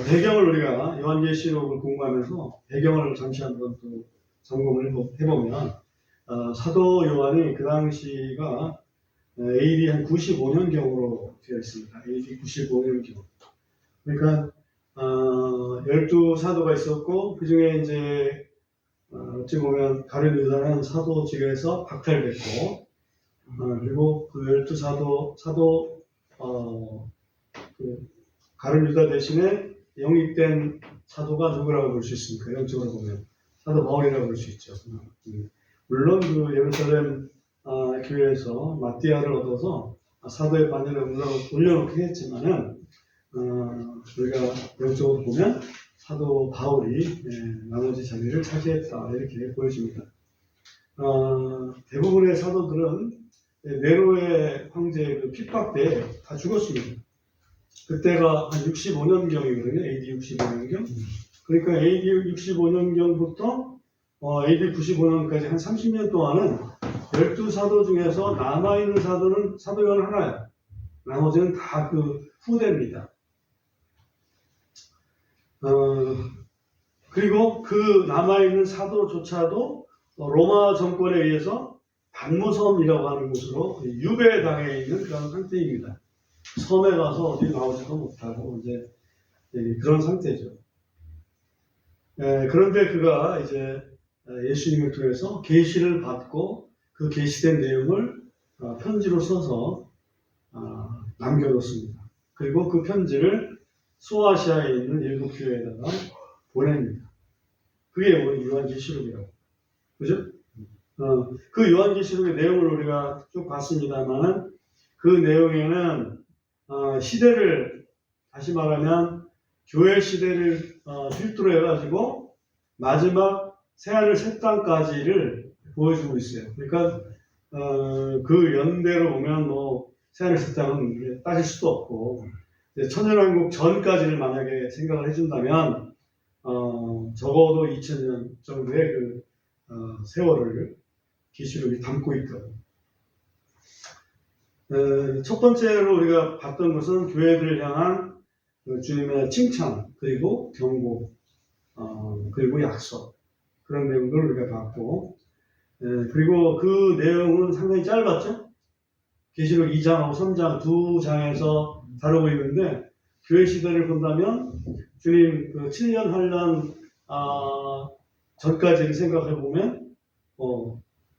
배경을 우리가 요한계시록을 공부하면서 배경을 잠시 한번 또 점검을 해보면 사도 요한이 그 당시가 AD 한 95년경으로 되어 있습니다. AD 95년경. 그러니까 12사도가 있었고 그 중에 이제 어찌 보면 가룟 유다는 사도직에서 박탈됐고 그리고 그 12사도 그 가룟 유다 대신에 영입된 사도가 누구라고 볼 수 있습니까? 영적으로 보면 사도 바울이라고 볼 수 있죠. 물론 그 예루살렘 교회에서 마띠아를 얻어서 사도의 반열에 올려놓긴 했지만은 우리가 영적으로 보면 사도 바울이 나머지 자리를 차지했다 이렇게 보여집니다. 대부분의 사도들은 네로의 황제의 그 핍박 때 다 죽었습니다. 그때가 한 65년경이거든요. AD 65년경. 그러니까 AD 65년경부터 AD 95년까지 한 30년 동안은 12사도 중에서 남아있는 사도는 사도 요한 하나예요. 나머지는 다 그 후대입니다. 그리고 그 남아있는 사도조차도 로마 정권에 의해서 반모섬이라고 하는 곳으로 유배당해 있는 그런 상태입니다. 섬에 가서 어디 나오지도 못하고 이제 그런 상태죠. 그런데 그가 이제 예수님을 통해서 계시를 받고 그 계시된 내용을 편지로 써서 남겨뒀습니다. 그리고 그 편지를 소아시아에 있는 일곱 교회에다가 보냅니다. 그게 요한계시록이라고. 그죠? 그 요한계시록의 내용을 우리가 쭉 봤습니다만은 그 내용에는 시대를 다시 말하면 교회 시대를 필두로 해가지고 마지막 새하늘 새 땅까지를 보여주고 있어요. 그러니까 그 연대로 보면 뭐 새하늘 새 땅은 따질 수도 없고 천년왕국 전까지를 만약에 생각을 해준다면 적어도 2000년 정도의 그 세월을 계시록이 담고 있다고. 첫 번째로 우리가 봤던 것은 교회들을 향한 주님의 칭찬, 그리고 경고, 그리고 약속, 그런 내용들을 우리가 봤고, 그리고 그 내용은 상당히 짧았죠? 계시록 2장하고 3장 두 장에서 다루고 있는데, 교회 시대를 본다면 주님 그 7년 환란 전까지를 생각해 보면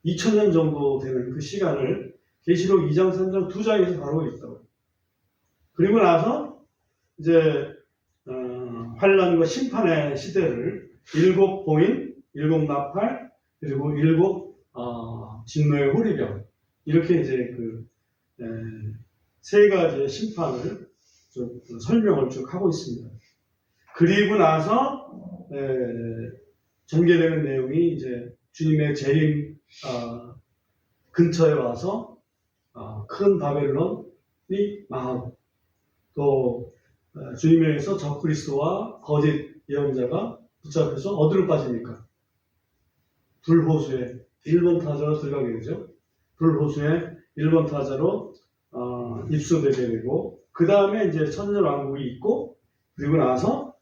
2000년 정도 되는 그 시간을 계시록 2장, 3장 두 장에서 다루고 있다고. 그리고 나서 이제 환란과 심판의 시대를 일곱 봉인, 일곱 나팔, 그리고 일곱 진노의 호리병 이렇게 이제 그 세 가지의 심판을 좀 설명을 쭉 하고 있습니다. 그리고 나서 전개되는 내용이 이제 주님의 재림 근처에 와서 큰 바벨론이 망하고 또 주님에 의해서 적그리스도와 거짓 예언자가 붙잡혀서 어디로 빠집니까? 불호수에 1번 타자로 들어가게 되죠. 불호수에 1번 타자로 입수되게 되고 그 다음에 이제 천년왕국이 있고 그리고 나서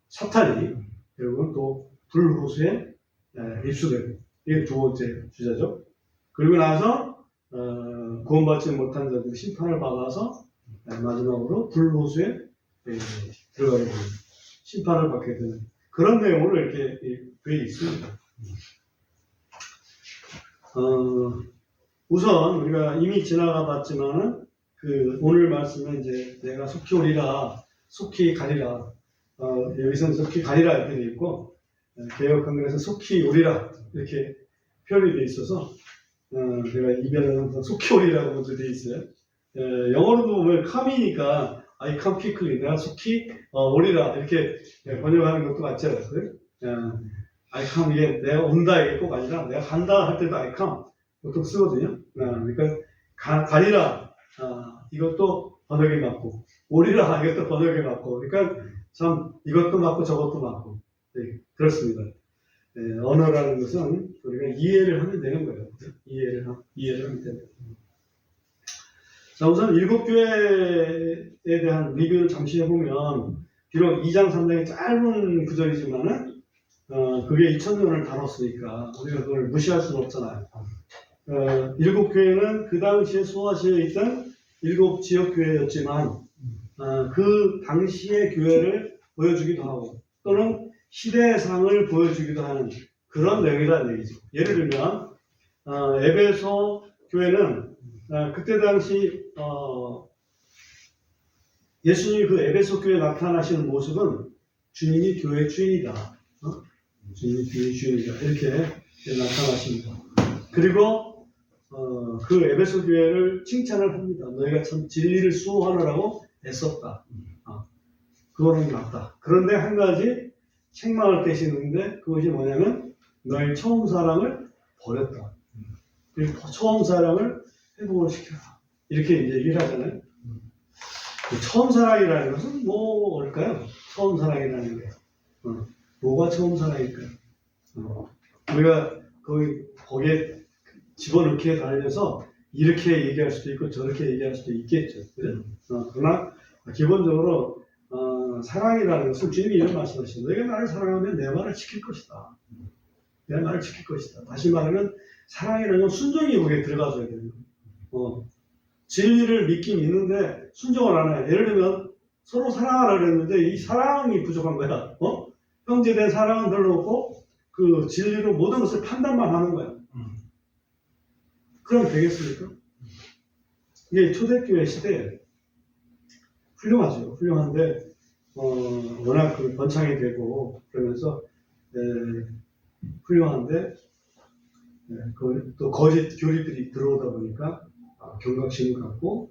사탄이 결국은 또 불호수에 입수되고 이게 두 번째 주자죠. 그리고 나서 구원받지 못한 자들이 심판을 받아서 마지막으로 불호수에 들어가게 되는 심판을 받게 되는 그런 내용으로 이렇게 되어 있습니다. 우선 우리가 이미 지나가 봤지만은 그 오늘 말씀에 이제 내가 속히 오리라, 속히 가리라, 여기서는 속히 가리라 이렇게 되어 있고 개역 한글에서 속히 오리라 이렇게 표현이 되어 있어서 제가 이변은 항상 속히 오리라고 먼저 되어 있어요. 영어로도 보면 come이니까 I come quickly, 내가 속히 오리라 이렇게 번역하는 것도 맞지 않았어요? I come 이게 내가 온다 이게 꼭 아니라 내가 간다 할 때도 I come 보통 쓰거든요. 그러니까 가리라 이것도 번역이 맞고 오리라 이것도 번역이 맞고 그러니까 참 이것도 맞고 저것도 맞고 그렇습니다. 언어라는 것은 우리가 이해를 하면 되는 거예요. 이해를 하면 되는 거예요. 자, 우선 일곱 교회에 대한 리뷰를 잠시 해보면 비록 2장, 3장이 짧은 구절이지만은, 그게 2000년을 다뤘으니까 우리가 그걸 무시할 수는 없잖아요. 일곱 교회는 그 당시에 소아시아에 있던 일곱 지역 교회였지만, 그 당시의 교회를 보여주기도 하고, 또는 시대상을 보여주기도 하는 그런 내용이라는 얘기죠. 예를 들면, 에베소 교회는, 그때 당시, 예수님이 그 에베소 교회에 나타나시는 모습은 주님이 교회 주인이다. 주님이 교회 주인이다. 이렇게 나타나십니다. 그리고 그 에베소 교회를 칭찬을 합니다. 너희가 참 진리를 수호하느라고 애썼다. 그거는 맞다. 그런데 한 가지 책망을 떼시는데 그것이 뭐냐면 너희 처음 사랑을 버렸다. 그리고 처음 사랑을 회복을 시켜라. 이렇게 이제 얘기를 하잖아요. 처음 사랑이라는 것은 뭐일까요? 처음 사랑이라는 게 뭐가 처음 사랑일까요? 우리가 거기에 집어넣기에 달려서 이렇게 얘기할 수도 있고 저렇게 얘기할 수도 있겠죠. 그죠? 그러나 기본적으로 사랑이라는 것은 주님이 이런 말씀하시죠. 너희가 나를 사랑하면 내 말을 지킬 것이다. 내 말을 지킬 것이다. 다시 말하면 사랑이라는 건 순종이 거기에 들어가줘야 돼요. 진리를 믿긴 믿는데 순종을 안 해. 예를 들면 서로 사랑하라 그랬는데 이 사랑이 부족한 거야. 형제된 사랑은 별로없고 그 진리로 모든 것을 판단만 하는 거야. 그럼 되겠습니까? 이게 초대교회 시대에 훌륭하죠. 훌륭한데 워낙 그 번창이 되고 그러면서 훌륭한데 또 거짓 교리들이 들어오다 보니까 경각심을 갖고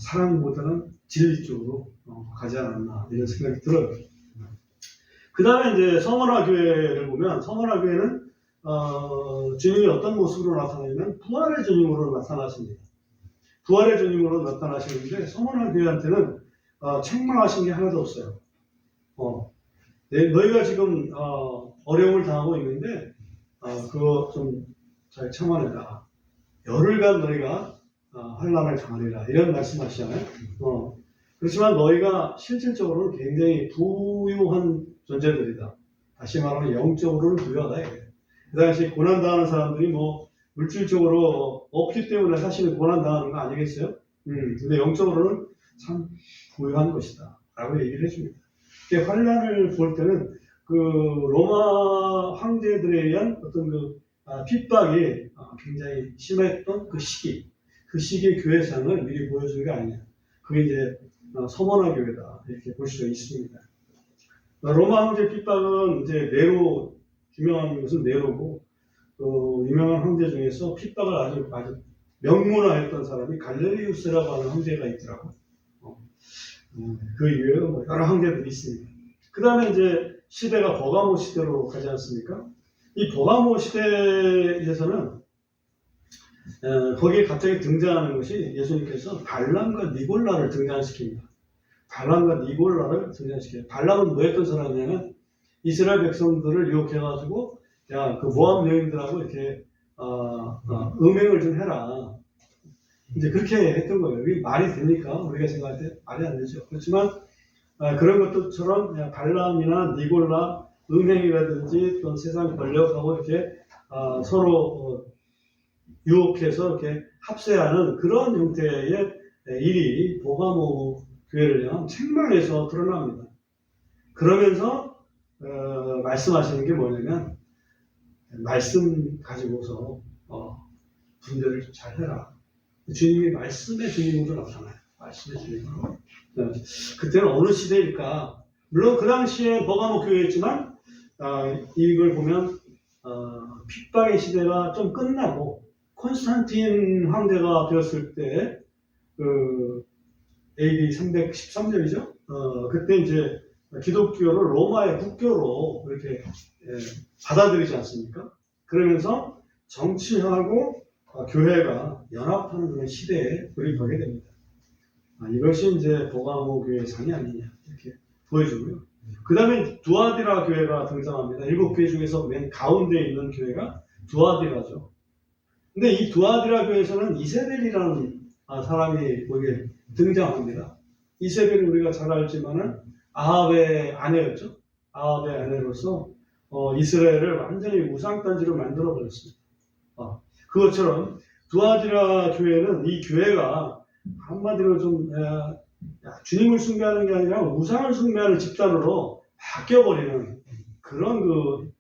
사랑보다는 진리 쪽으로 가지 않았나 이런 생각이 들어요. 그 다음에 이제 서머나 교회를 보면 서머나 교회는 주님이 어떤 모습으로 나타나냐면 부활의 주님으로 나타나십니다. 부활의 주님으로 나타나시는데 서머나 교회한테는 책망하신 게 하나도 없어요. 너희가 지금 어려움을 당하고 있는데 그거 좀 잘 참아내라. 열흘간 너희가 환난을 당하리라 이런 말씀하시잖아요. 그렇지만 너희가 실질적으로는 굉장히 부유한 존재들이다. 다시 말하면 영적으로는 부유하다. 그 당시 고난당하는 사람들이 뭐 물질적으로 없기 때문에 사실은 고난당하는 거 아니겠어요? 근데 영적으로는 참 부유한 것이다 라고 얘기를 해줍니다. 환난을 볼 때는 그 로마 황제들에 의한 어떤 그 핍박이 굉장히 심했던 그 시기의 교회상을 미리 보여주는 게 아니냐. 그게 이제 서머나 교회다 이렇게 볼 수가 있습니다. 로마 황제 핍박은 이제 네로, 유명한 것은 네로고 유명한 황제 중에서 핍박을 아주 명문화했던 사람이 갈레리우스라고 하는 황제가 있더라고. 그 이외에 여러 황제들이 있습니다. 그 다음에 이제 시대가 버가모 시대로 가지 않습니까? 이 버가모 시대에서는 거기에 갑자기 등장하는 것이 예수님께서 발람과 니골라를 등장시킵니다. 발람과 니골라를 등장시켜요. 발람은 뭐 했던 사람이냐면 이스라엘 백성들을 유혹해가지고 야, 그 모압 여인들하고 이렇게 음행을 좀 해라. 이제 그렇게 했던 거예요. 이게 말이 됩니까? 우리가 생각할 때 말이 안 되죠. 그렇지만 그런 것들처럼 발람이나 니골라 음행이라든지 또 세상 권력하고 이렇게 서로 유혹해서 이렇게 합세하는 그런 형태의 일이 버가모 교회를 향한 책망에서 드러납니다. 그러면서 말씀하시는 게 뭐냐면 말씀 가지고서 분별을 잘 해라. 주님이 말씀의 주님으로 나타나요. 말씀의 주님으로. 그때는 어느 시대일까? 물론 그 당시에 버가모 교회였지만 이걸 보면 핍박의 시대가 좀 끝나고 콘스탄틴 황제가 되었을 때 AD 313년이죠. 그때 이제 기독교를 로마의 국교로 이렇게 받아들이지 않습니까? 그러면서 정치하고 교회가 연합하는 그런 시대에 돌입하게 됩니다. 이것이 이제 버가모 교회의 상이 아니냐 이렇게 보여주고요. 그 다음에 두아디라 교회가 등장합니다. 7교회 중에서 맨 가운데 있는 교회가 두아디라죠. 근데 이 두아디라 교회에서는 이세벨이라는 사람이 거기에 등장합니다. 이세벨은 우리가 잘 알지만은 아합의 아내였죠. 아합의 아내로서 이스라엘을 완전히 우상단지로 만들어 버렸습니다. 그것처럼 두아디라 교회는 이 교회가 한마디로 좀 주님을 숭배하는 게 아니라 우상을 숭배하는 집단으로 바뀌어버리는 그런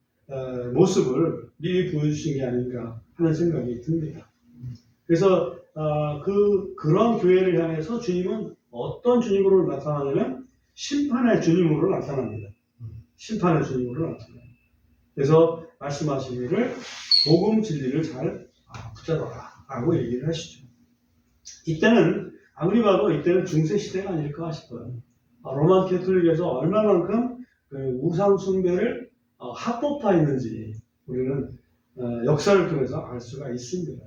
모습을 미리 보여주신 게 아닌가 하는 생각이 듭니다. 그래서 그런 교회를 향해서 주님은 어떤 주님으로 나타나냐면 심판의 주님으로 나타납니다. 심판의 주님으로 나타나요. 그래서 말씀하시기를 복음 진리를 잘 붙잡아라 라고 얘기를 하시죠. 이때는 아무리 봐도 이때는 중세 시대가 아닐까 싶어요. 로만 캐톨릭에서 얼마만큼 우상 숭배를 합법화했는지 우리는 역사를 통해서 알 수가 있습니다.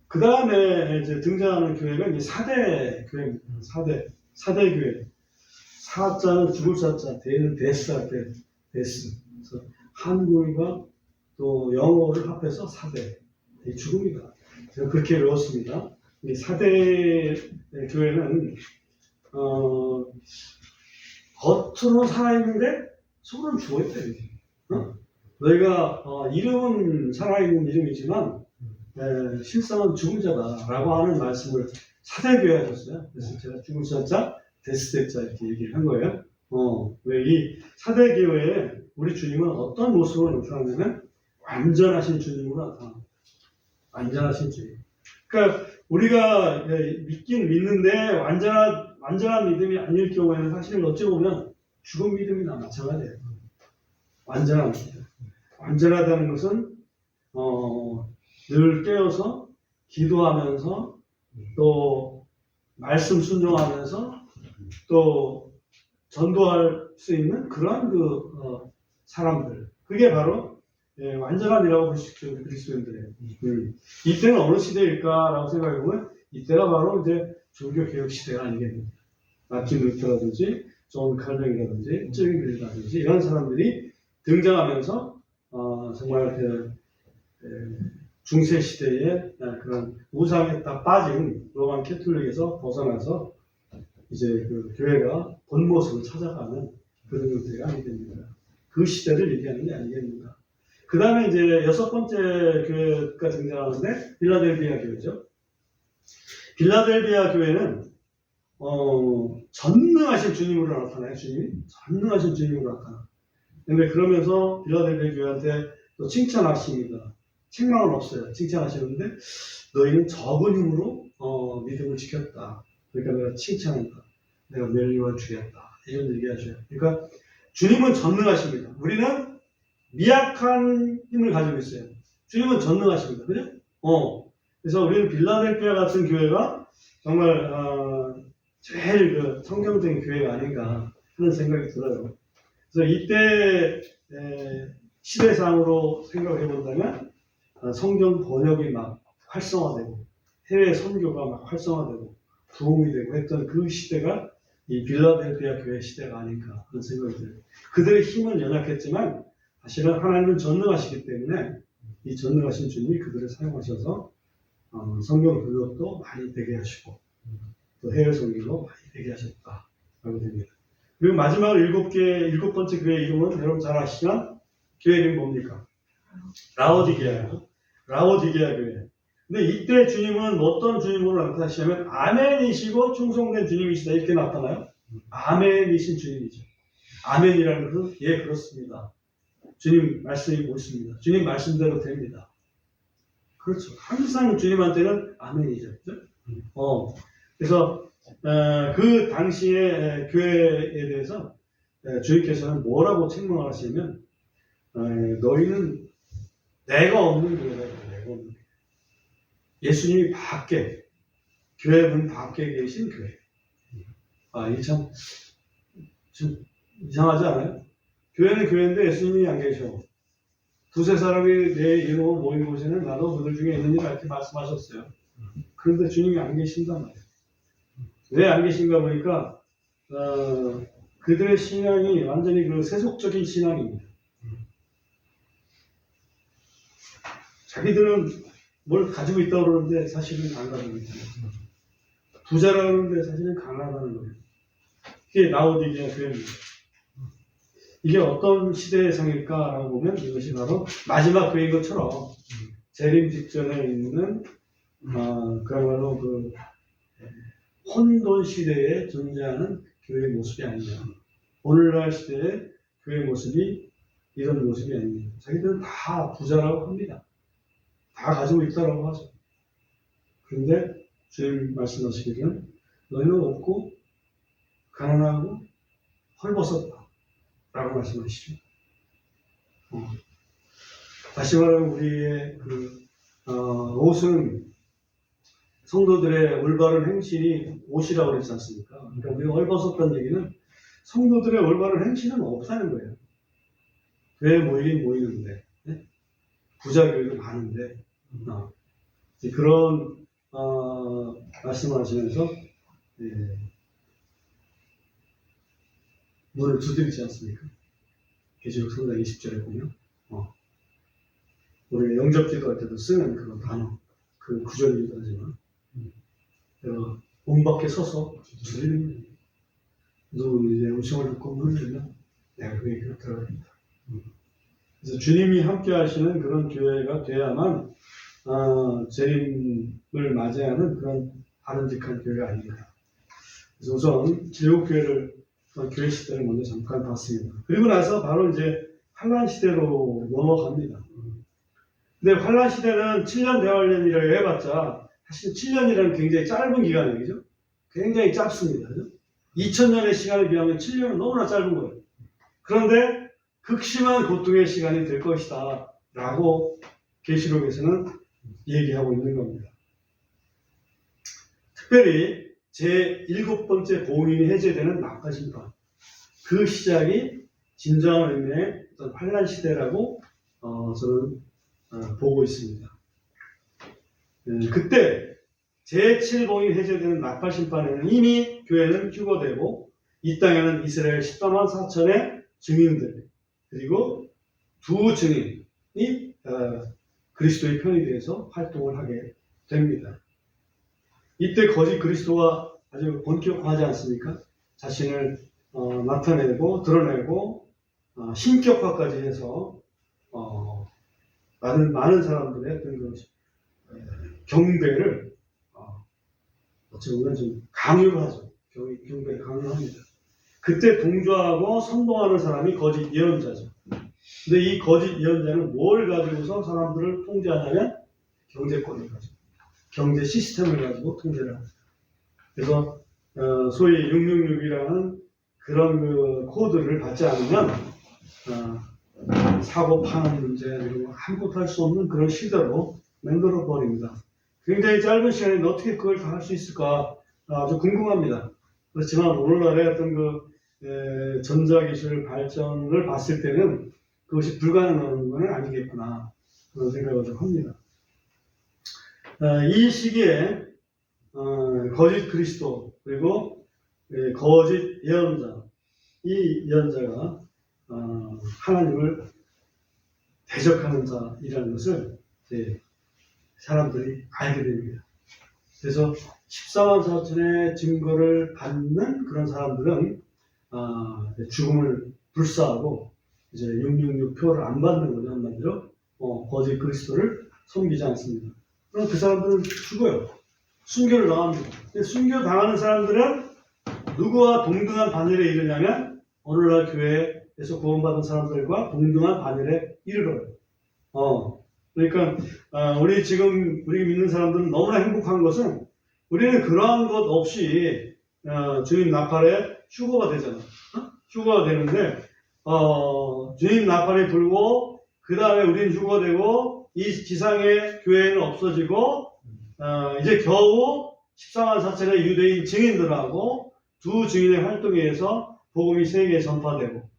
그 다음에 이제 등장하는 교회가 이제 사대 교회입니다. 사대 교회. 사자는 죽을 사자, 대는 데스할 때 데스. 그래서 한글과 또 영어를 합해서 사대. 죽음이다. 제가 그렇게 외웠습니다. 이 사대 교회는 겉으로 살아있는데 속으로는 죽어있다. 너희가 이름은 살아있는 이름이지만 실상은 죽은 자다라고 하는 말씀을 사대교회 하셨어요. 그래서 제가 죽을 자자, 데스대자 이렇게 얘기를 한 거예요. 왜 이 사대교회에 우리 주님은 어떤 모습으로 나타나냐면 완전하신 주님으로 나타납니다. 완전하신 주님. 그러니까 우리가 믿긴 믿는데 완전한 믿음이 아닐 경우에는 사실 어찌 보면 죽은 믿음이나 마찬가지예요. 완전한 믿음. 완전하다는 것은 늘 깨어서 기도하면서 또 말씀 순종하면서 또 전도할 수 있는 그런 사람들. 그게 바로 완전함이라고 볼 수 있죠. 그리스도인들의. 이때는 어느 시대일까라고 생각해보면 이때가 바로 이제 종교개혁 시대가 아니겠습니까? 마틴 루터라든지 존 칼뱅이라든지 쯔윙빌이라든지 이런 사람들이 등장하면서 정말 중세 시대의 그런 우상에 딱 빠진 로만 캐톨릭에서 벗어나서 이제 그 교회가 본 모습을 찾아가는 그런 형태가 아니겠습니까? 그 시대를 얘기하는 게 아니겠습니까? 그 다음에 이제 6번째 교회가 등장하는데 빌라델비아 교회죠. 빌라델비아 교회는 전능하신 주님으로 나타나요. 주님이 전능하신 주님으로 나타나. 근데 그러면서 빌라델비아 교회한테 또 칭찬하십니다. 책망은 없어요. 칭찬하시는데 너희는 적은 힘으로 믿음을 지켰다. 그러니까 내가 칭찬한다. 내가 멸류와 주였다. 이런 얘기하셔요. 그러니까 주님은 전능하십니다. 우리는 미약한 힘을 가지고 있어요. 주님은 전능하십니다. 그죠? 그래서 우리는 빌라델비아 같은 교회가 정말 제일 성경적인 교회가 아닌가 하는 생각이 들어요. 그래서 이때 시대상으로 생각해 본다면 성경 번역이 막 활성화되고 해외 선교가 막 활성화되고 부흥이 되고 했던 그 시대가 이 빌라델비아 교회 시대가 아닌가 하는 생각이 들어요. 그들의 힘은 연약했지만 사실은 하나님은 전능하시기 때문에 이 전능하신 주님이 그들을 사용하셔서 성경 번역도 많이 되게 하시고 또 해외 선교도 많이 되게 하셨다라고 됩니다. 그리고 마지막으로 7번째 교회 이름은 여러분 잘 아시죠? 교회 이름이 뭡니까? 라오디게아요. 라오디게아 교회. 근데 이때 주님은 어떤 주님으로 나타나시냐면 아멘이시고 충성된 주님이시다 이렇게 나타나요. 아멘이신 주님이죠. 아멘이라는 것은 그렇습니다. 주님 말씀이 옳습니다. 주님 말씀대로 됩니다. 그렇죠. 항상 주님한테는 아멘이죠. 그렇죠? 그래서 그 당시의 교회에 대해서 주님께서는 뭐라고 책망을 하시냐면 너희는 내가 없는 교회다. 내가 없는 교회. 예수님이 밖에 교회 문 밖에 계신 교회. 이게 좀 이상하지 않아요? 교회는 교회인데 예수님이 안 계셔. 두세 사람이 내 이름으로 모인 곳에는 나도 그들 중에 있느니라 이렇게 말씀하셨어요. 그런데 주님이 안 계신단 말이에요. 왜 안 계신가 보니까 그들의 신앙이 완전히 그 세속적인 신앙입니다. 자기들은 뭘 가지고 있다고 그러는데 사실은 안 가지고 있잖아요. 부자라는 데 사실은 가난하다는 거예요. 이게 라오디게아 교회입니다. 이게 어떤 시대의 상일까라고 보면 이것이 바로 마지막 교회인 것처럼 재림 직전에 있는 그야말로 그 혼돈 시대에 존재하는 교회의 모습이 아니냐. 오늘날 시대의 교회의 모습이 이런 모습이 아니냐. 자기들은 다 부자라고 합니다. 다 가지고 있다라고 하죠. 그런데 주님 말씀하시기는 너희는 없고 가난하고 헐벗었다 라고 말씀하시죠. 다시 말하면 우리의 옷은 성도들의 올바른 행실이 옷이라고 그랬지 않습니까? 그러니까 우리가 헐벗었다는 얘기는 성도들의 올바른 행실은 없다는 거예요. 교회에 모이긴 모이는데, 네? 부자 교회도 많은데, 그런 말씀하시면서 문을 두드리지 않습니까? 계시록 3장 20절에 보면 우리가 영접 기도할 때도 쓰는 그런 단어, 그 구절이기도 하지만 문 밖에 서서 두드리는 거예요. 누구 이제 음성을 듣고 문을 열면 내가 그에게 들어갑니다. 그래서 주님이 함께 하시는 그런 교회가 돼야만 재림을 맞이하는 그런 바른직한 교회가 아닙니다. 그래서 우선 제국교회를 교회 시대를 먼저 잠깐 봤습니다. 그리고 나서 바로 이제 환란 시대로 넘어갑니다. 근데 환란 시대는 7년 대환란이라고 해봤자 사실 7년이라는 굉장히 짧은 기간이죠. 굉장히 짧습니다. 2000년의 시간에 비하면 7년은 너무나 짧은 거예요. 그런데 극심한 고통의 시간이 될 것이다 라고 계시록에서는 얘기하고 있는 겁니다. 특별히 제7번째 봉인이 해제되는 낙하심판, 그 시작이 진정한 의미의 어떤 환란 시대라고 저는 보고 있습니다. 그때 제7봉인이 해제되는 낙하심판에는 이미 교회는 휴거되고 이 땅에는 이스라엘 14만 4천의 증인들 그리고 두 증인이 그리스도의 편이 되어서 활동을 하게 됩니다. 이때 거짓 그리스도가 아주 본격화하지 않습니까? 자신을 나타내고 드러내고 신격화까지 해서 많은 사람들의 어떤 경배를 어찌 보면 좀 강요를 하죠. 경배를 강요합니다. 그때 동조하고 선동하는 사람이 거짓 예언자죠. 근데 이 거짓 예언자는 뭘 가지고서 사람들을 통제하냐면 경제권을 가지고 경제 시스템을 가지고 통제를 합니다. 그래서 소위 666이라는 그런 그 코드를 받지 않으면 사고 파는 문제 그리고 아무것도 할 수 없는 그런 시대로 만들어 버립니다. 굉장히 짧은 시간에 어떻게 그걸 다 할 수 있을까 아주 궁금합니다. 그렇지만 오늘날의 어떤 그 전자기술 발전을 봤을 때는 그것이 불가능한 건 아니겠구나 그런 생각을 좀 합니다. 이 시기에 거짓 그리스도 그리고 거짓 예언자, 이 예언자가 하나님을 대적하는 자이라는 것을 사람들이 알게 됩니다. 그래서 14만 4천의 증거를 받는 그런 사람들은 죽음을 불사하고 이제 666표를 안 받는 거죠. 한마디로 거짓 그리스도를 섬기지 않습니다. 그럼 그 사람들은 죽어요. 순교를 당합니다. 순교 당하는 사람들은 누구와 동등한 반열에 이르냐면 오늘날 교회에서 구원받은 사람들과 동등한 반열에 이르러요. 그러니까 우리 믿는 사람들은 너무나 행복한 것은 우리는 그러한 것 없이 주님 나팔에 휴거가 되잖아. 휴거가 되는데 주님 나팔이 불고 그 다음에 우리는 휴거되고 이 지상의 교회는 없어지고 이제 겨우 14만 4천의 유대인 증인들하고 두 증인의 활동에 의해서 복음이 세계에 전파되고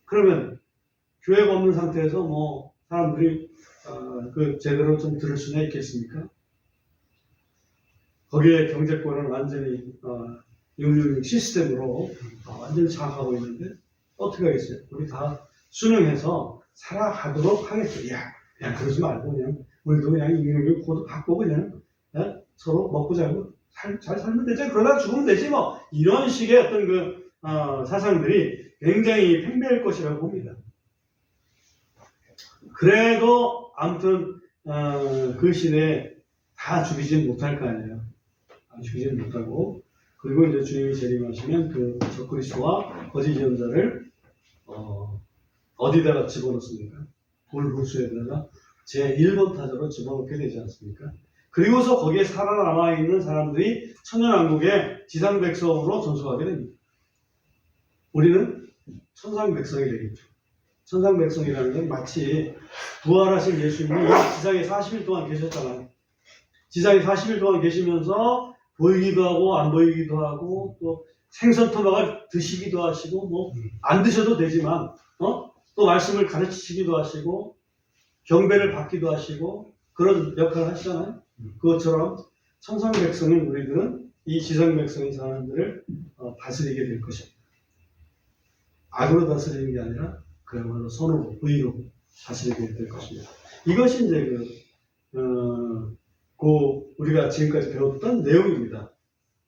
그러면 교회가 없는 상태에서 뭐 사람들이 그 제대로 좀 들을 수나 있겠습니까? 거기에 경제권은 완전히 666 시스템으로 완전히 장악하고 있는데 어떻게 하겠어요? 우리 다 순응해서 살아가도록 하겠죠. 그냥 그러지 말고 그냥 우리도 그냥 666 코드 갖고 그냥 서로 먹고 살고 잘 살면 되지. 그러다 죽으면 되지 뭐. 이런 식의 어떤 그 사상들이 굉장히 팽배할 것이라고 봅니다. 그래도 아무튼 그 시대에 다 죽이진 못할 거 아니에요. 죽이진 못하고 그리고 이제 주님이 재림하시면 그 적그리스도와 거짓 예언자를 어디다가 집어넣습니까? 돌호수에다가 제1번 타자로 집어넣게 되지 않습니까? 그리고서 거기에 살아남아 있는 사람들이 천년왕국의 지상백성으로 전수하게 됩니다. 우리는 천상백성이 되겠죠. 천상백성이라는 건 마치 부활하신 예수님이 지상에 40일 동안 계셨잖아요. 지상에 40일 동안 계시면서 보이기도 하고 안 보이기도 하고 또 생선 토막을 드시기도 하시고 뭐 안 드셔도 되지만 또 말씀을 가르치시기도 하시고 경배를 받기도 하시고 그런 역할을 하시잖아요. 그것처럼 천상 백성인 우리들은 이 지상 백성인 사람들을 다스리게 될 것입니다. 악으로 다스리는 게 아니라 그야말로 선으로 의로 다스리게 될 것입니다. 이것이 이제 우리가 지금까지 배웠던 내용입니다.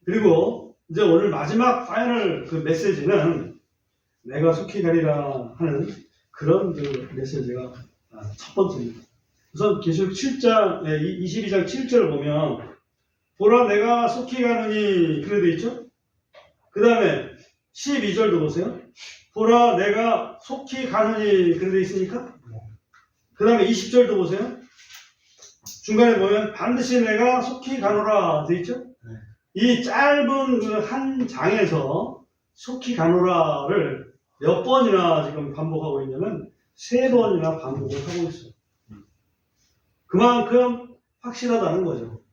그리고 이제 오늘 마지막 파이널 그 메시지는 내가 속히 가리라 하는 그런 그 메시지가 첫 번째입니다. 우선 계시록 7장, 22장 7절을 보면 보라 내가 속히 가느니 그래 돼 있죠? 그 다음에 12절도 보세요. 보라 내가 속히 가느니 그래 돼 있으니까? 그 다음에 20절도 보세요. 중간에 보면 반드시 내가 속히 가노라 돼 있죠? 이 짧은 그 한 장에서 속히 가노라를 몇 번이나 지금 반복하고 있냐면 3번이나 반복을 하고 있어요. 그만큼 확실하다는 거죠.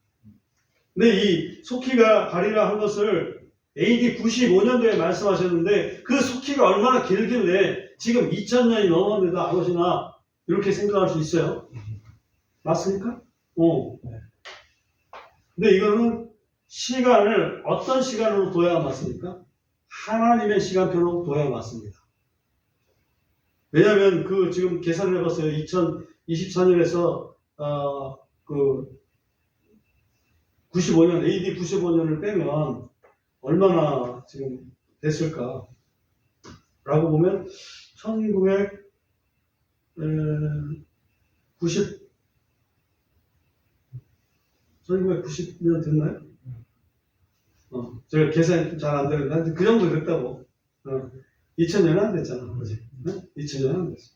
근데 이 속히 가리라 한 것을 AD 95년도에 말씀하셨는데 그 속히가 얼마나 길길래 지금 2000년이 넘었는데도 안 오시나 이렇게 생각할 수 있어요. 맞습니까? 근데 이거는 시간을 어떤 시간으로 둬야 맞습니까? 하나님의 시간표로 둬야 맞습니다. 왜냐하면 그 지금 계산을 해봤어요. 2024년에서 그 95년 AD 95년을 빼면 얼마나 지금 됐을까? 라고 보면 1990년 됐나요? 제가 계산이 잘 안 되는데 그 정도 됐다고. 2000년은 안 됐잖아. 그지? 2000년은 안 됐어.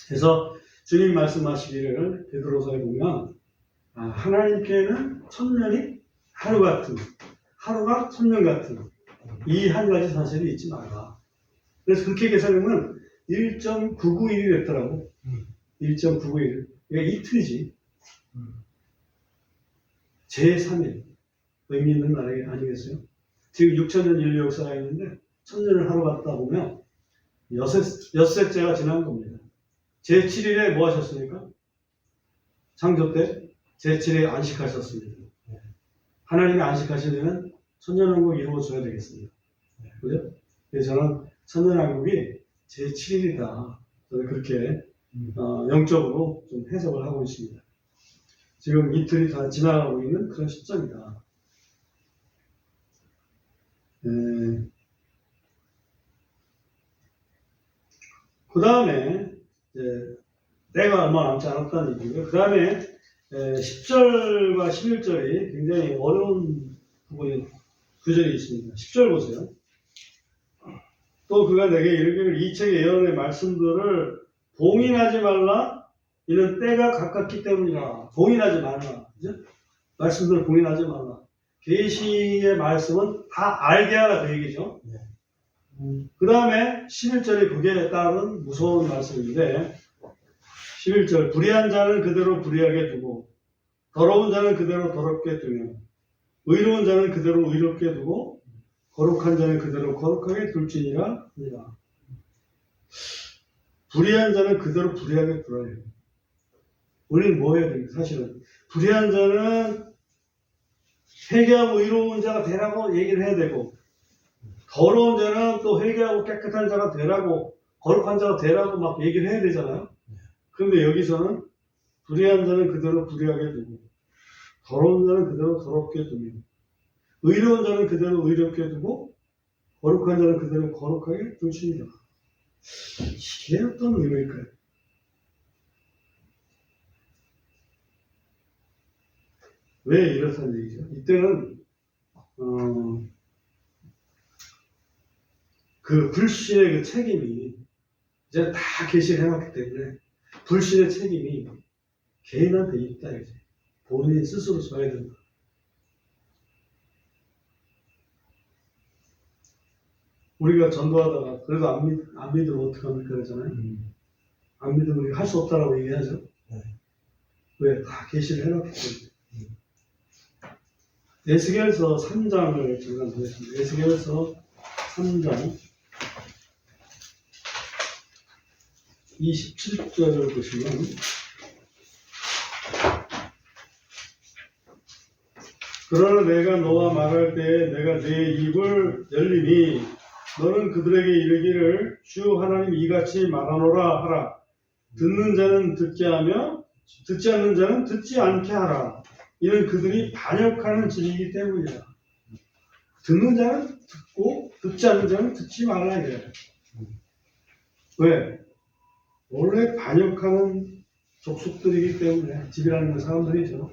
그래서 주님 말씀하시기를 베드로서에 보면 하나님께는 1000년이 하루 같은, 하루가 1000년 같은 이 한 가지 사실이 잊지 말라. 그래서 그렇게 계산하면 1.991이 됐더라고. 1.991. 이게 이틀이지. 제3일. 의미 있는 날 아니겠어요? 지금 6000년 인류 역사가 있는데 1000년을 하루 갔다 보면 엿새째가 지난 겁니다. 제7일에 뭐 하셨습니까? 창조 때 제7일에 안식하셨습니다. 하나님이 안식하시려면 천년왕국 이루어져야 되겠습니다. 그죠? 그래서 저는 천년왕국이 제7일이다. 저는 그렇게 영적으로 좀 해석을 하고 있습니다. 지금 이틀이 다 지나가고 있는 그런 시점이다. 그 다음에 때가 얼마 남지 않았다는 얘기고요. 그 다음에 10절과 11절이 굉장히 어려운 구절이 있습니다. 10절 보세요. 또 그가 내게 이르기를 이 책의 예언의 말씀들을 봉인하지 말라. 이는 때가 가깝기 때문이라. 봉인하지 말라. 그죠? 말씀들을 봉인하지 말라. 계시의 말씀은 다 알게 하라 그 얘기죠. 그 다음에 11절이 그게 따른 무서운 말씀인데 11절 불의한 자는 그대로 불의하게 두고 더러운 자는 그대로 더럽게 두며 의로운 자는 그대로 의롭게 두고 거룩한 자는 그대로 거룩하게 둘지니라. 불의한 자는 그대로 불의하게 두라. 우리는 뭐 해야 됩니까? 사실은 불의한 자는 회개하고 의로운 자가 되라고 얘기를 해야 되고 더러운 자는 또 회개하고 깨끗한 자가 되라고 거룩한 자가 되라고 막 얘기를 해야 되잖아요. 그런데 여기서는 불의한 자는 그대로 불의하게 두고 더러운 자는 그대로 더럽게 두며 의로운 자는 그대로 의롭게 두고 거룩한 자는 그대로 거룩하게 두시니라. 이게 어떤 의미일까요? 왜 이렇다는 얘기죠? 이때는 그 불신의 그 책임이 이제 다 계시를 해놨기 때문에 불신의 책임이 개인한테 있다 이제 본인 스스로 져야 된다. 우리가 전도하다가 그래도 안 믿으면 어떡합니까 그러잖아요. 안 믿으면 우리가 할 수 없다라고 얘기하죠. 왜? 다 계시를 해놨기 때문에. 에스겔서 3장을 잠깐 보겠습니다. 에스겔서 3장 27절을 보시면 그러나 내가 너와 말할 때에 내가 내 입을 열리니 너는 그들에게 이르기를 주 하나님 이같이 말하노라 하라. 듣는 자는 듣게 하며 듣지 않는 자는 듣지 않게 하라. 이는 그들이 반역하는 질이기 때문이다. 듣는 자는 듣고 듣지 않는 자는 듣지 말라 이래. 왜? 원래 반역하는 족속들이기 때문에 집이라는 사람들이죠.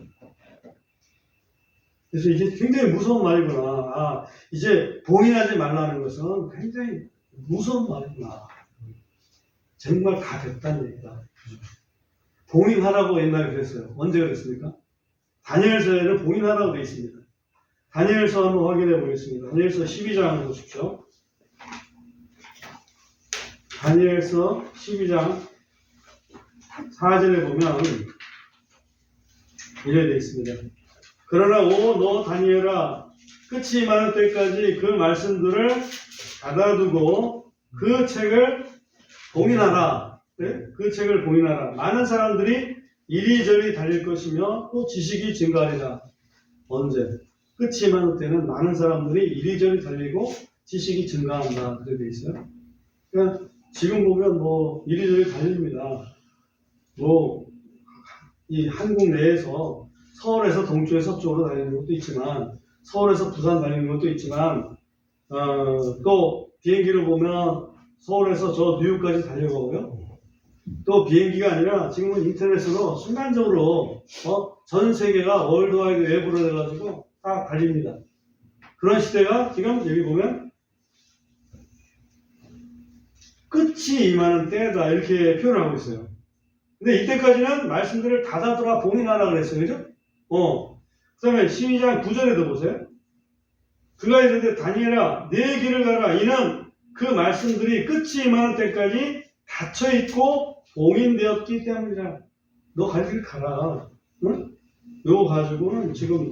그래서 이게 굉장히 무서운 말이구나. 이제 봉인하지 말라는 것은 굉장히 무서운 말이구나. 정말 다 됐다는 얘기다. 봉인하라고 옛날에 그랬어요. 언제 그랬습니까? 다니엘서에는 봉인하라고 되어 있습니다. 다니엘서 한번 확인해 보겠습니다. 다니엘서 12장 한번 보십시오. 다니엘서 12장 4절에 보면 이래 되어 있습니다. 그러나 너 다니엘아 끝이 임하는 때까지 그 말씀들을 닫아두고 그 책을 봉인하라. 네? 그 책을 봉인하라. 많은 사람들이 이리저리 달릴 것이며 또 지식이 증가하리라. 언제? 끝이 임하는 때는 많은 사람들이 이리저리 달리고 지식이 증가한다. 그렇게 되어 있어요. 그러니까 지금 보면 이리저리 달립니다. 이 한국 내에서 서울에서 동쪽에 서쪽으로 달리는 것도 있지만 서울에서 부산 달리는 것도 있지만 또 비행기를 보면 서울에서 저 뉴욕까지 달려가고요. 또 비행기가 아니라 지금은 인터넷으로 순간적으로 전 세계가 월드와이드 웹으로 돼가지고 다 달립니다. 그런 시대가 지금 여기 보면 끝이 임하는 때다 이렇게 표현하고 있어요. 근데 이때까지는 말씀들을 닫아두라 봉인하라 그랬어요. 그죠? 그 다음에 12장 9절에도 보세요. 그가 이르되 다니엘아 네 길을 가라. 이는 그 말씀들이 끝이 임하는 때까지 닫혀있고 봉인되었기 때문이라. 너 갈 길 가라. 응? 이거 가지고는 지금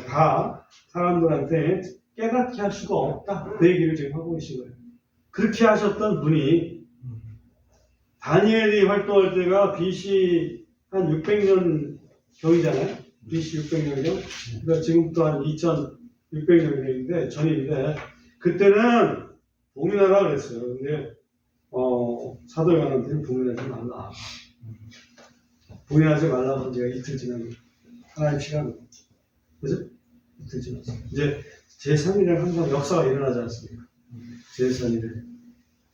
다 사람들한테 깨닫게 할 수가 없다. 그 얘기를 지금 하고 계신 거예요. 그렇게 하셨던 분이 다니엘이 활동할 때가 BC 한 600년 경이잖아요. BC 600년경. 그러니까 지금부터 한 2600년경인데 전인데 그때는 봉인하라 그랬어요. 근데 사도 요한한테는 봉인하지 말라. 봉인하지 말라고 제가 이틀 지나면 하나님 시간 그죠? 이틀 지났어요. 이제 제3일에 항상 역사가 일어나지 않습니까? 제3일에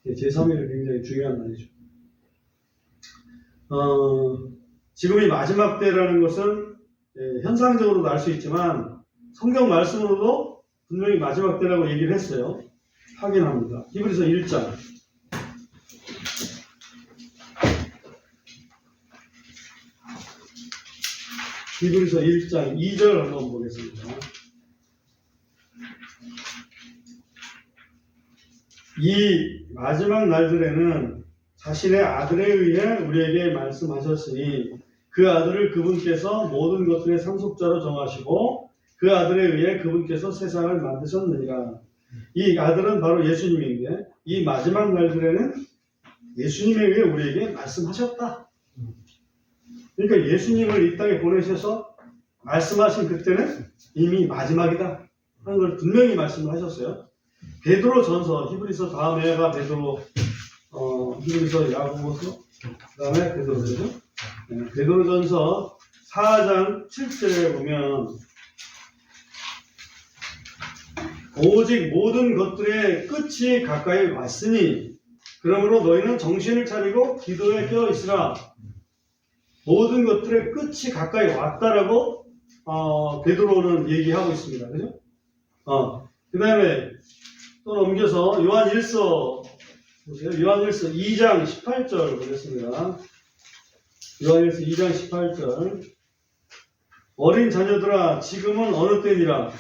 제3일은 굉장히 중요한 날이죠. 지금이 마지막 때라는 것은 현상적으로도 알 수 있지만 성경 말씀으로도 분명히 마지막 때라고 얘기를 했어요. 확인합니다. 히브리서 1장 히브리서 1장 2절 한번 보겠습니다. 이 마지막 날들에는 자신의 아들에 의해 우리에게 말씀하셨으니 그 아들을 그분께서 모든 것들의 상속자로 정하시고 그 아들에 의해 그분께서 세상을 만드셨느니라. 이 아들은 바로 예수님인데 이 마지막 날들에는 예수님에 의해 우리에게 말씀하셨다. 그러니까 예수님을 이 땅에 보내셔서 말씀하신 그때는 이미 마지막이다 하는 걸 분명히 말씀을 하셨어요. 베드로전서, 히브리서 다음에가 베드로, 히브리서, 야고보서, 그 다음에 베드로죠. 베드로전서 4장 7절에 보면 오직 모든 것들의 끝이 가까이 왔으니 그러므로 너희는 정신을 차리고 기도에 깨어 있으라. 모든 것들의 끝이 가까이 왔다라고 베드로는 얘기하고 있습니다. 그죠? 그 다음에 또 넘겨서 요한 1서 보세요. 요한 1서 2장 18절 보겠습니다. 요한 1서 2장 18절. 어린 자녀들아 지금은 어느 때니라?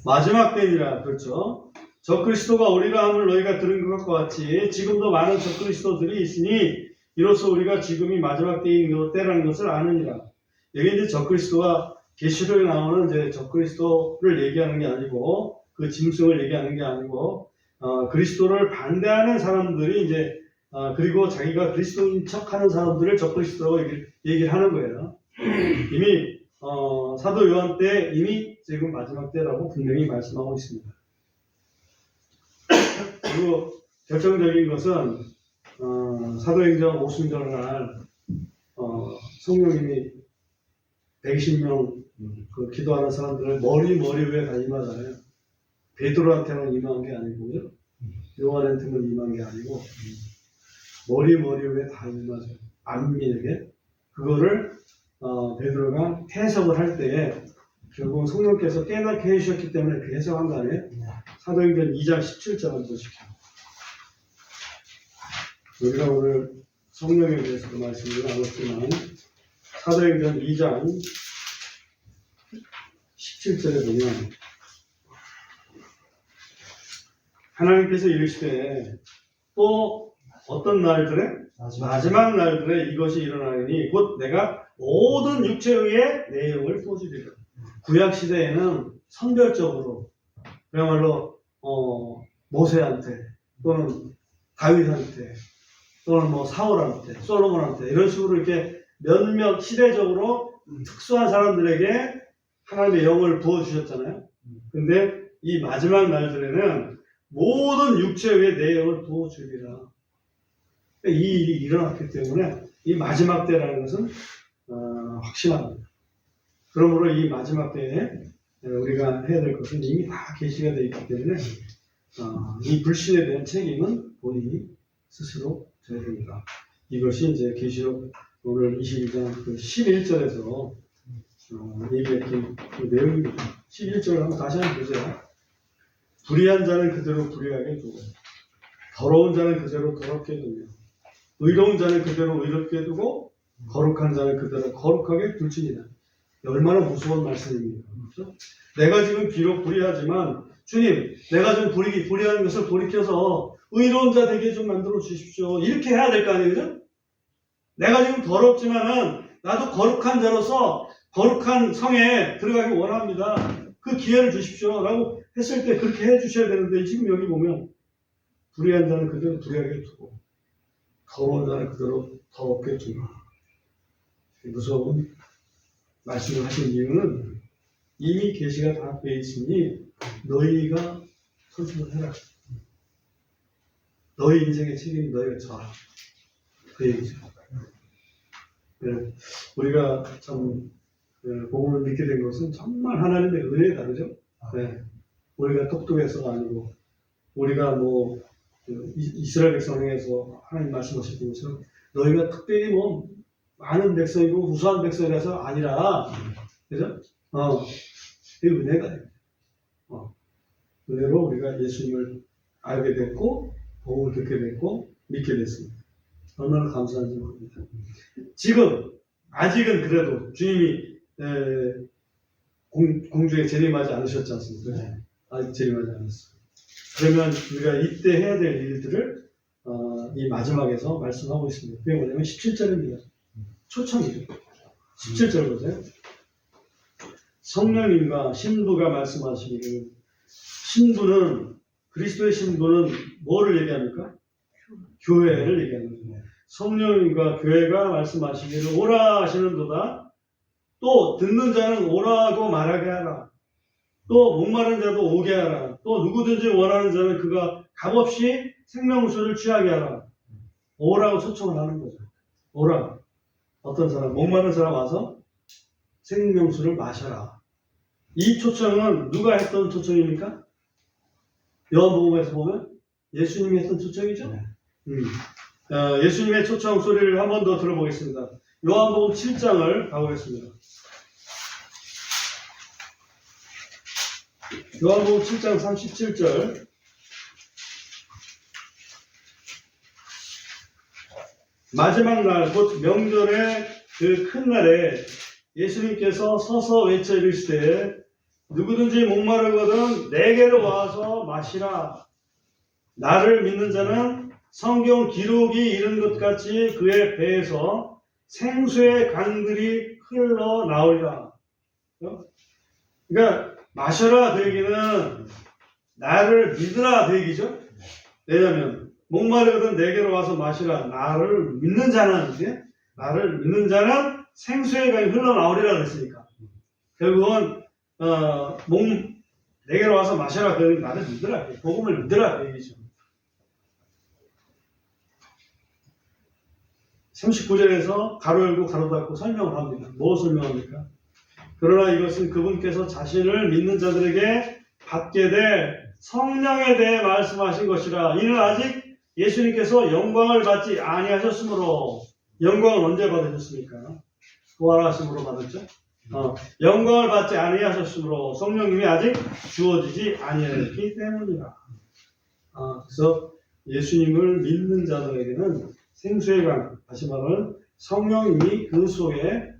마지막 때니라. 그렇죠. 적그리스도가 오리라 함을 너희가 들은 것과 같이 지금도 많은 적그리스도들이 있으니 이로써 우리가 지금이 마지막 때라는 것을 아느니라. 여기 이제 적그리스도가 계시록에 나오는 이제 적그리스도를 얘기하는 게 아니고 그 짐승을 얘기하는 게 아니고 그리스도를 반대하는 사람들이 이제 그리고 자기가 그리스도인 척하는 사람들을 적그리스도라고 얘기를 하는 거예요. 이미 사도 요한 때 이미 지금 마지막 때라고 분명히 말씀하고 있습니다. 그리고 결정적인 것은 사도행전 50절 날 성령님이 120명 그 기도하는 사람들을 머리 위에 다 임하잖아요. 베드로한테만 임한 게 아니고요. 요한한테만 임한 게 아니고 머리 위에 다 임하죠. 안민에게 그거를 베드로가 해석을 할 때에 결국 성령께서 깨닫게 해주셨기 때문에 그 해석한 거 아니에요? 사도행전 2장 17절을 보십시오. 우리가 오늘 성령에 대해서도 말씀을 나눴지만 사도행전 2장 17절에 보면 하나님께서 이르시되 또 어떤 날들에 마지막 날들에 이것이 일어나니 곧 내가 모든 육체의 내용을 부어주리라. 구약 시대에는 선별적으로 그야말로 모세한테 또는 다윗한테 또는 뭐 사울한테 솔로몬한테 이런 식으로 이렇게 몇몇 시대적으로 특수한 사람들에게 하나님의 영을 부어주셨잖아요. 근데 이 마지막 날들에는 모든 육체의 내용을 부어주리라. 이 일이 일어났기 때문에 이 마지막 때라는 것은 확실합니다. 그러므로 이 마지막 때에 우리가 해야 될 것은 이미 다 계시가 되어 있기 때문에 이 불신에 대한 책임은 본인이 스스로 져야 됩니다. 이것이 이제 계시록 오늘 22장 그 11절에서 얘기했던 그 내용입니다. 11절을 한번 다시 한번 보세요. 불의한 자는 그대로 불의하게 두고 더러운 자는 그대로 더럽게 두며 의로운 자는 그대로 의롭게 두고 거룩한 자는 그대로 거룩하게 둘지니라. 얼마나 무서운 말씀입니까? 그렇죠? 내가 지금 비록 불의하지만 주님, 내가 좀 불의하는 것을 돌이켜서 의로운 자 되게 좀 만들어 주십시오. 이렇게 해야 될 거 아니에요? 그죠? 내가 지금 더럽지만은 나도 거룩한 자로서 거룩한 성에 들어가기 원합니다. 그 기회를 주십시오. 라고 했을 때 그렇게 해 주셔야 되는데 지금 여기 보면 불의한 자는 그대로 불의하게 두고 더러운 자는 그대로 더럽게 두고 무서운 말씀을 하신 이유는 이미 계시가 다 되어 있으니 너희가 선택을 해라. 너희 인생의 책임 너희가 져라. 그 얘기죠. 네, 우리가 참 복음을 믿게 된 것은 정말 하나님의 은혜에 다르죠. 네, 우리가 똑똑해서가 아니고 우리가 뭐 이스라엘 백성에서 하나님 말씀하셨던 것처럼 너희가 특별히 뭐 많은 백성이고 우수한 백성이라서 아니라 그죠? 이 은혜가 은혜로 우리가 예수님을 알게 됐고 복음을 듣게 됐고 믿게 됐습니다. 얼마나 감사한지 모릅니다. 지금 아직은 그래도 주님이 공중에 재림하지 않으셨지 않습니까? 네. 아직 재림하지 않았어요. 그러면 우리가 이때 해야 될 일들을 이 마지막에서 말씀하고 있습니다. 그게 뭐냐면 17절입니다. 초청이죠. 17절 보세요. 성령님과 신부가 말씀하시기를 신부는 그리스도의 신부는 뭐를 얘기합니까? 교회를 얘기합니다. 성령님과 교회가 말씀하시기를 오라 하시는도다. 또 듣는 자는 오라고 말하게 하라. 또 목마른 자도 오게 하라. 또 누구든지 원하는 자는 그가 값없이 생명수를 취하게 하라. 오라고 초청을 하는 거죠. 오라. 어떤 사람, 목마른 사람 와서 생명수를 마셔라. 이 초청은 누가 했던 초청입니까? 요한복음에서 보면 예수님이 했던 초청이죠. 예수님의 초청 소리를 한 번 더 들어보겠습니다. 요한복음 7장을 가보겠습니다. 요한복음 7장 37절. 마지막 날, 곧 명절의 그 큰 날에 예수님께서 서서 외쳐 이르시되 누구든지 목마르거든 내게로 와서 마시라. 나를 믿는 자는 성경 기록이 이른 것 같이 그의 배에서 생수의 강들이 흘러나오리라. 그러니까 마셔라 그 얘기는 나를 믿으라 그 얘기죠. 왜냐하면 목마르거든 내게로 와서 마시라. 나를 믿는 자는 생수의 강이 흘러나오리라 그랬으니까 결국은 내게로 와서 마셔라. 그 나를 믿으라. 복음을 믿으라 그 얘기죠. 39절에서 가로 열고 가로 닫고 설명을 합니다. 뭐 설명합니까? 그러나 이것은 그분께서 자신을 믿는 자들에게 받게 될 성령에 대해 말씀하신 것이라. 이는 아직 예수님께서 영광을 받지 아니하셨으므로. 영광을 언제 받으셨습니까? 부활하심으로 받았죠. 영광을 받지 아니하셨으므로 성령님이 아직 주어지지 아니하였기 때문이라. 그래서 예수님을 믿는 자들에게는 생수의 강, 다시 말하면 성령님이 그 속에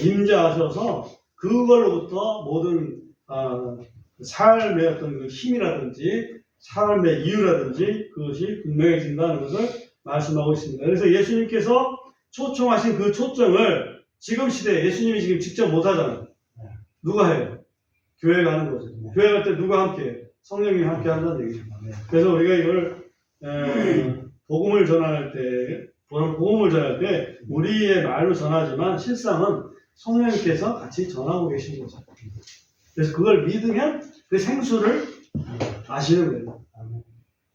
임재하셔서 그걸로부터 모든 삶의 어떤 그 힘이라든지 삶의 이유라든지 그것이 분명해진다는 것을 말씀하고 있습니다. 그래서 예수님께서 초청하신 그 초청을 지금 시대에 예수님이 지금 직접 못하잖아요. 누가 해요? 교회가 하는 거죠. 교회 갈 때 누가 함께 해요? 성령님이 함께 한다는 얘기죠. 그래서 우리가 이걸 복음을 전할 때 우리의 말로 전하지만 실상은 성령님께서 같이 전하고 계신 거죠. 그래서 그걸 믿으면 그 생수를 마시는 거예요.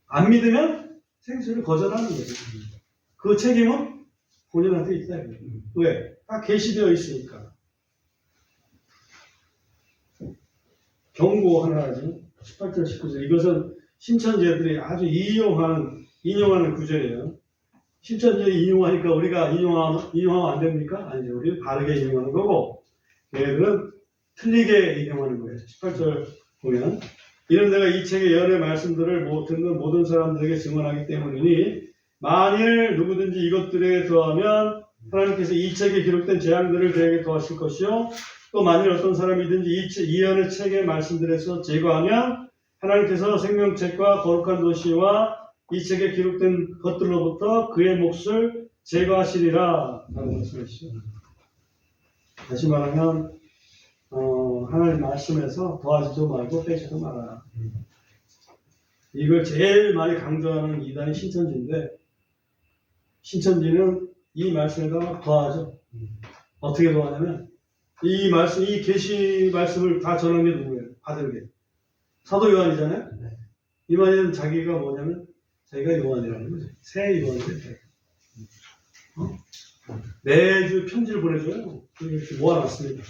안 믿으면 생수를 거절하는 거죠. 그 책임은 본인한테 있다. 왜? 다 계시되어 있으니까. 경고 하나 하죠. 18절, 19절. 이것은 신천지들이 아주 인용하는 구절이에요. 신천지들이 인용하니까 우리가 인용하면 안 됩니까? 아니죠. 우리 바르게 인용하는 거고, 얘들은 틀리게 인용하는 거예요. 18절 보면. 이는 내가 이 책의 여러 말씀들을 듣는 모든 사람들에게 증언하기 때문이니, 만일 누구든지 이것들에 더하면 하나님께서 이 책에 기록된 재앙들을 그에게 더하실 것이요, 또 만일 어떤 사람이든지 이 예언의 책의 말씀들에서 제거하면 하나님께서 생명책과 거룩한 도시와 이 책에 기록된 것들로부터 그의 몫을 제거하시리라 라고 말씀하시죠. 다시 말하면 하나님 말씀에서 더하지도 말고 빼지도 말아라. 이걸 제일 많이 강조하는 이단이 신천지인데, 신천지는 이 말씀에다가 더하죠. 어떻게 더하냐면 이 계시 말씀을 다 전한 게 누구예요? 받은 게 사도 요한이잖아요. 이 말은 자기가 뭐냐면 자기가 요한이라는 거죠. 새 요한이래. 매주 편지를 보내줘요. 이렇게 모아놨습니다.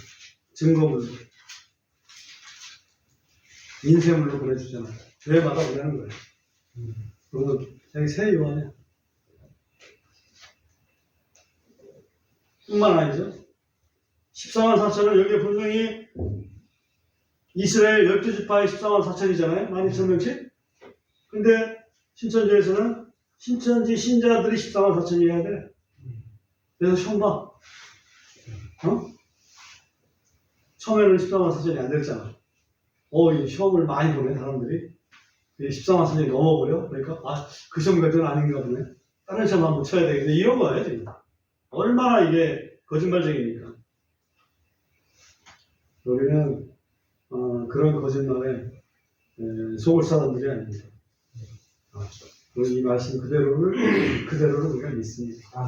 증거물로, 인쇄물로 보내주잖아요. 교회마다 보내는 거예요. 그리고 자기 새 요한이야. 뿐만 아니죠. 14만 4천은 여기에 분명히 이스라엘 12지파의 14만 4천이잖아요. 12,000명씩. 근데 신천지에서는 신천지 신자들이 14만 4천이어야 돼. 그래서 시험 봐. 처음에는 14만 4천이 안 됐잖아. 이 시험을 많이 보네, 사람들이. 14만 4천이 넘어버려. 그러니까, 그 시험까지는 아닌가 보네. 다른 시험 한번 쳐야 되겠네. 이런 거예요, 지금. 얼마나 이게 거짓말쟁이니까. 우리는 그런 거짓말에 속을 사람들이 아닙니다. 이 말씀 그대로를 우리가 믿습니다.